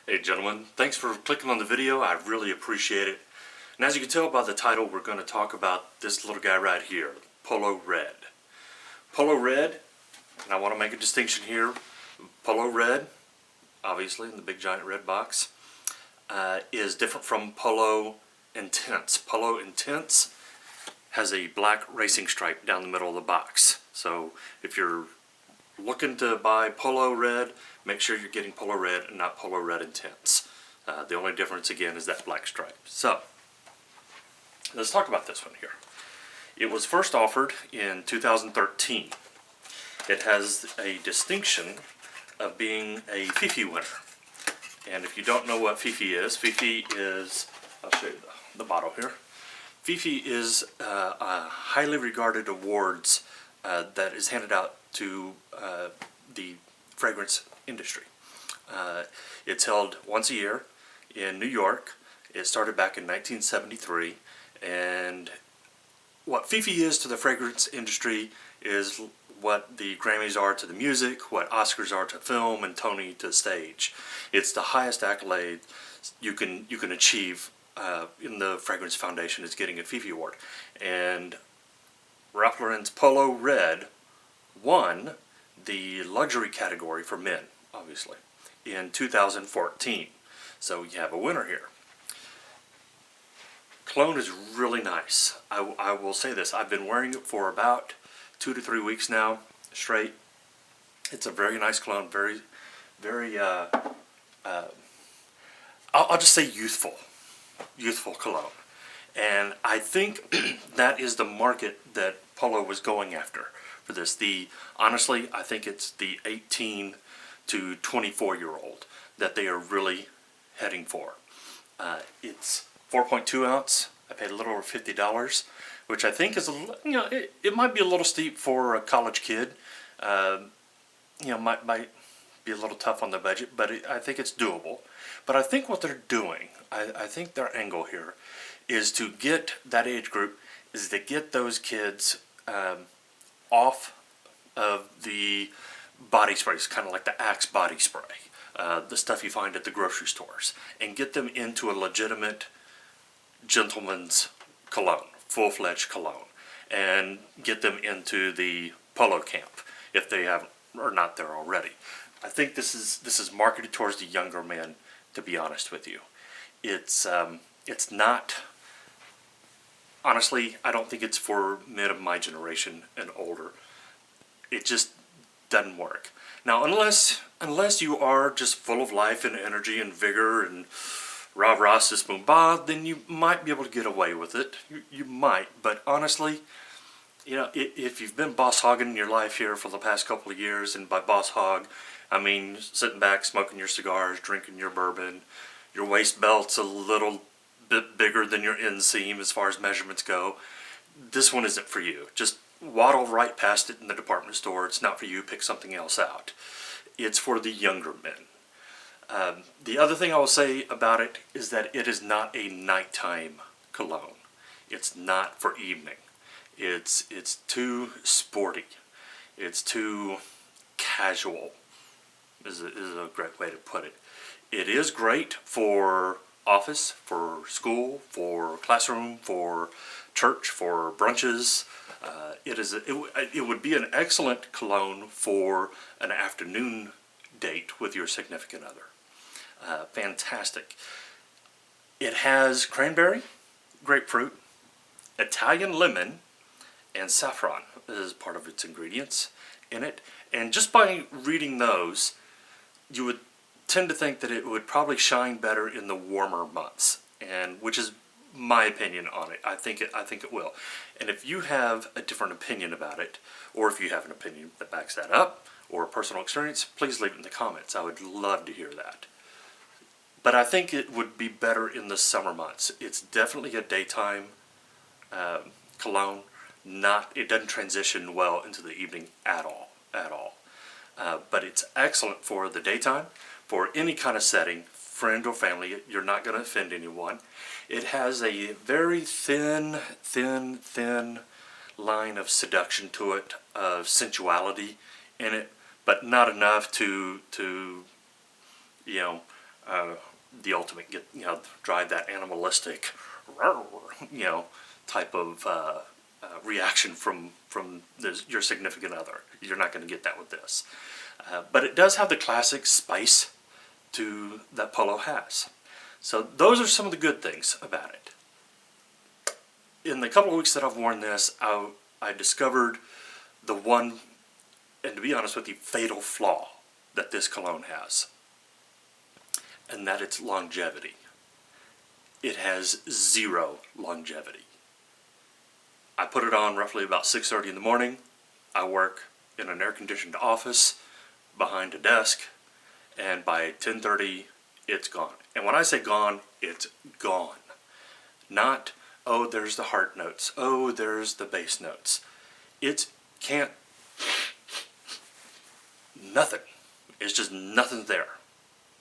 Hey gentlemen, thanks for clicking on the video. I really appreciate it. And as you can tell by the title, we're going to talk about this little guy right here, Polo Red. Polo Red, and I want to make a distinction here. Polo Red, obviously in the big giant red box, is different from Polo Intense. Polo Intense has a black racing stripe down the middle of the box. So if you're looking to buy Polo Red, make sure you're getting Polo Red and not Polo Red Intense. The only difference again is that black stripe. So let's talk about this one here. It was first offered in 2013. It has a distinction of being a Fifi winner. And if you don't know what Fifi is, I'll show you the bottle here. Fifi is a highly regarded awards that is handed out to the fragrance industry. It's held once a year in New York. It started back in 1973, and what Fifi is to the fragrance industry is what the Grammys are to the music, what Oscars are to film, and Tony to stage. It's the highest accolade you can achieve in the Fragrance Foundation is getting a Fifi award. And Ralph Lauren's Polo Red won the luxury category for men, obviously, in 2014. So you have a winner here. Cologne is really nice. I will say this. I've been wearing it for about 2 to 3 weeks now, straight. It's a very nice cologne, very, I'll just say youthful cologne. And I think that is the market that Polo was going after for this. Honestly, I think it's the 18 to 24-year-old that they are really heading for. It's 4.2 ounce. I paid a little over $50, which I think is it might be a little steep for a college kid. Might be a little tough on the budget, but I think it's doable. But I think what they're doing, I think their angle here is to get that age group, is to get those kids off of the body sprays, kind of like the Axe body spray, the stuff you find at the grocery stores, and get them into a legitimate gentleman's cologne, full-fledged cologne, and get them into the Polo camp if they haven't or not there already. I think this is marketed towards the younger men, to be honest with you. It's not, honestly, I don't think it's for men of my generation and older. It just doesn't work. Now, unless you are just full of life and energy and vigor and rah-rah sis boom bah, then you might be able to get away with it. You might, but honestly, if you've been boss hogging your life here for the past couple of years, and by boss hog, I mean sitting back, smoking your cigars, drinking your bourbon, your waist belt's a little bit bigger than your inseam as far as measurements go, this one isn't for you. Just waddle right past it in the department store. It's not for you. Pick something else out. It's for the younger men. The other thing I will say about it is that it is not a nighttime cologne. It's not for evening. It's too sporty. It's too casual, is a great way to put it. It is great for office, for school, for classroom, for church, for brunches. It would be an excellent cologne for an afternoon date with your significant other. Fantastic. It has cranberry, grapefruit, Italian lemon, and saffron as part of its ingredients in it. And just by reading those, you would tend to think that it would probably shine better in the warmer months, and which is my opinion on it. I think it will. And if you have a different opinion about it, or if you have an opinion that backs that up, or a personal experience, please leave it in the comments. I would love to hear that. But I think it would be better in the summer months. It's definitely a daytime cologne. It doesn't transition well into the evening at all. But it's excellent for the daytime, for any kind of setting, friend or family. You're not going to offend anyone. It has a very thin line of seduction to it, of sensuality in it, but not enough to the ultimate drive that animalistic, type of reaction from your significant other. You're not going to get that with this. But it does have the classic spice that Polo has. So those are some of the good things about it. In the couple of weeks that I've worn this, I discovered the one, and to be honest with you, fatal flaw that this cologne has, and that it's longevity. It has zero longevity. I put it on roughly about 6:30 in the morning. I work in an air-conditioned office behind a desk, and by 10:30 it's gone. And when I say gone, it's gone. Not, oh, there's the heart notes, oh, there's the bass notes. It can't, nothing. It's just nothing there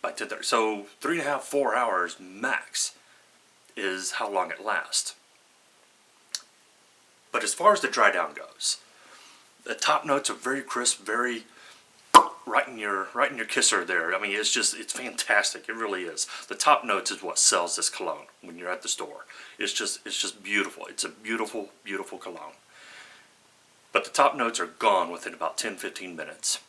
by 10:30. So 3.5, 4 hours max is how long it lasts. But as far as the dry down goes, the top notes are very crisp, very right in your kisser there. I mean, it's fantastic. It really is. The top notes is what sells this cologne when you're at the store. It's just beautiful. It's a beautiful, beautiful cologne. But the top notes are gone within about 10-15 minutes.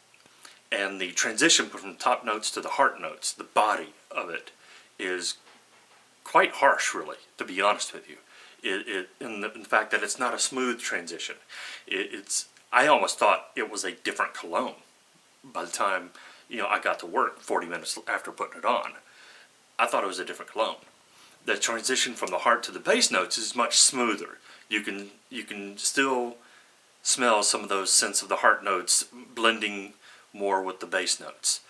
And the transition from top notes to the heart notes, the body of it, is quite harsh, really, to be honest with you. In the fact that it's not a smooth transition. I almost thought it was a different cologne by the time I got to work 40 minutes after putting it on. I thought it was a different cologne. The transition from the heart to the base notes is much smoother. You can still smell some of those scents of the heart notes blending more with the base notes.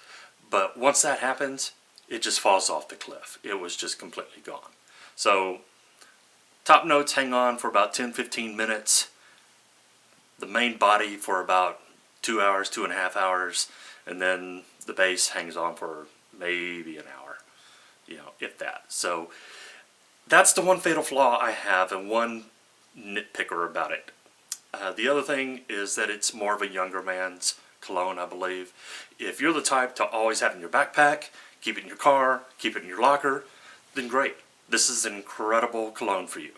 But once that happens, it just falls off the cliff. It was just completely gone. So top notes hang on for about 10-15 minutes. The main body for about 2 hours, 2.5 hours, and then the base hangs on for maybe an hour, if that. So that's the one fatal flaw I have and one nitpicker about it. The other thing is that it's more of a younger man's cologne, I believe. If you're the type to always have it in your backpack, keep it in your car, keep it in your locker, then great. This is an incredible cologne for you.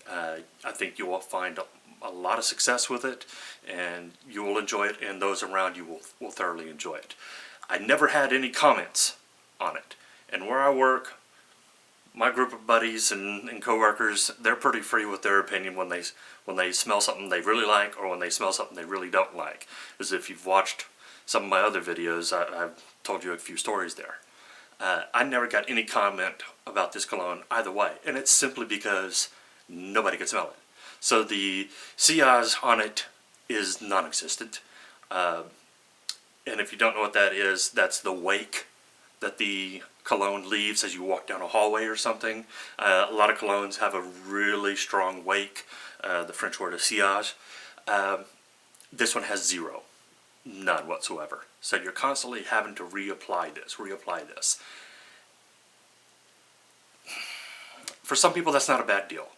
I think you will find a lot of success with it, and you will enjoy it, and those around you will thoroughly enjoy it. I never had any comments on it, and where I work, my group of buddies and coworkers, they're pretty free with their opinion when they smell something they really like or when they smell something they really don't like. As if you've watched some of my other videos, I've told you a few stories there. I never got any comment about this cologne either way, and it's simply because nobody could smell it. So the sillage on it is non-existent. And if you don't know what that is, that's the wake that the cologne leaves as you walk down a hallway or something. A lot of colognes have a really strong wake. The French word is sillage. This one has zero. None whatsoever. So you're constantly having to reapply this. For some people, that's not a bad deal.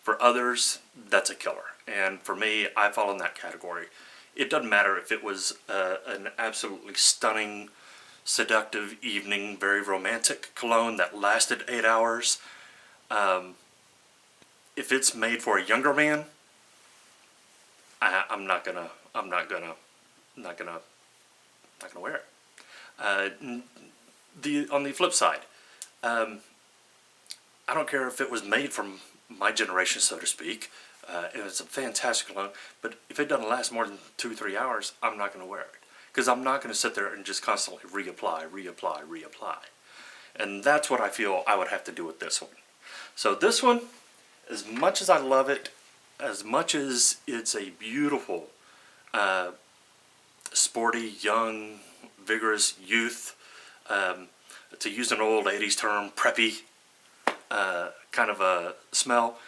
For others, that's a killer. And for me, I fall in that category. It doesn't matter if it was an absolutely stunning, seductive evening, very romantic cologne that lasted 8 hours. If it's made for a younger man, I'm not gonna wear it. On the flip side, I don't care if it was made from my generation, so to speak. It's a fantastic cologne, but if it doesn't last more than 2-3 hours, I'm not going to wear it. Because I'm not going to sit there and just constantly reapply. And that's what I feel I would have to do with this one. So this one, as much as I love it, as much as it's a beautiful, sporty, young, vigorous youth, to use an old 80s term, preppy, kind of a smell,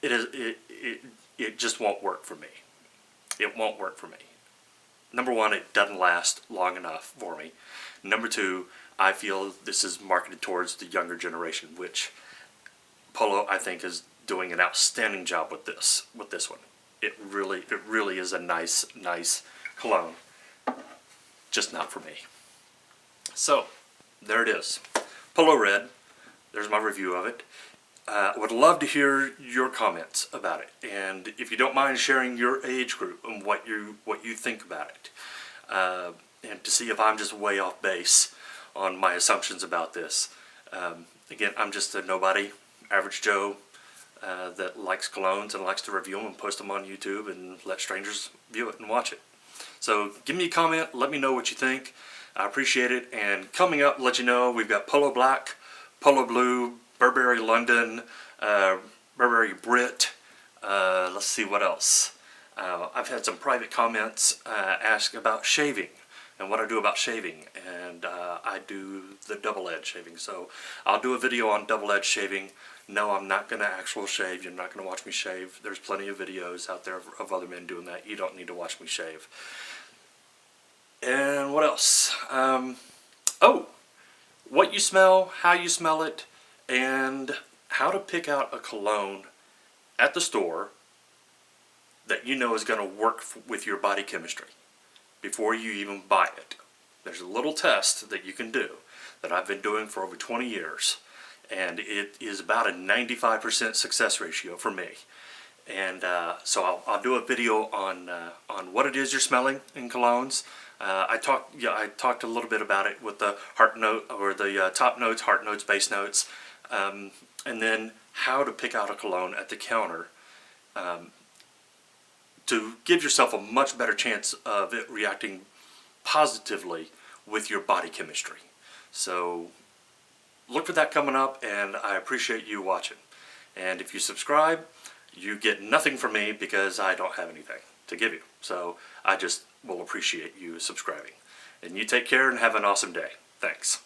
it just won't work for me. It won't work for me. Number one, it doesn't last long enough for me. Number two, I feel this is marketed towards the younger generation, which Polo, I think, is doing an outstanding job with this one. It really is a nice cologne. Just not for me. So, there it is. Polo Red. There's my review of it. Would love to hear your comments about it, and if you don't mind sharing your age group and what you think about it, and to see if I'm just way off base on my assumptions about this. Again, I'm just a nobody, average Joe, that likes colognes and likes to review them and post them on YouTube and let strangers view it and watch it. So give me a comment, let me know what you think. I appreciate it. And coming up, let you know, we've got Polo Black, Polo Blue, Burberry London, Burberry Brit. Let's see what else. I've had some private comments ask about shaving and what I do about shaving, and I do the double edge shaving. So I'll do a video on double edge shaving. No, I'm not going to actual shave. You're not going to watch me shave. There's plenty of videos out there of other men doing that. You don't need to watch me shave. And what else? Oh, what you smell, how you smell it, and how to pick out a cologne at the store that you know is going to work with your body chemistry before you even buy it. There's a little test that you can do that I've been doing for over 20 years, and it is about a 95% success ratio for me. And so I'll do a video on what it is you're smelling in colognes. I talked a little bit about it with the heart note, or the top notes, heart notes, base notes, and then how to pick out a cologne at the counter to give yourself a much better chance of it reacting positively with your body chemistry. So look for that coming up, and I appreciate you watching. And if you subscribe, you get nothing from me because I don't have anything to give you. So I just will appreciate you subscribing. And you take care and have an awesome day. Thanks.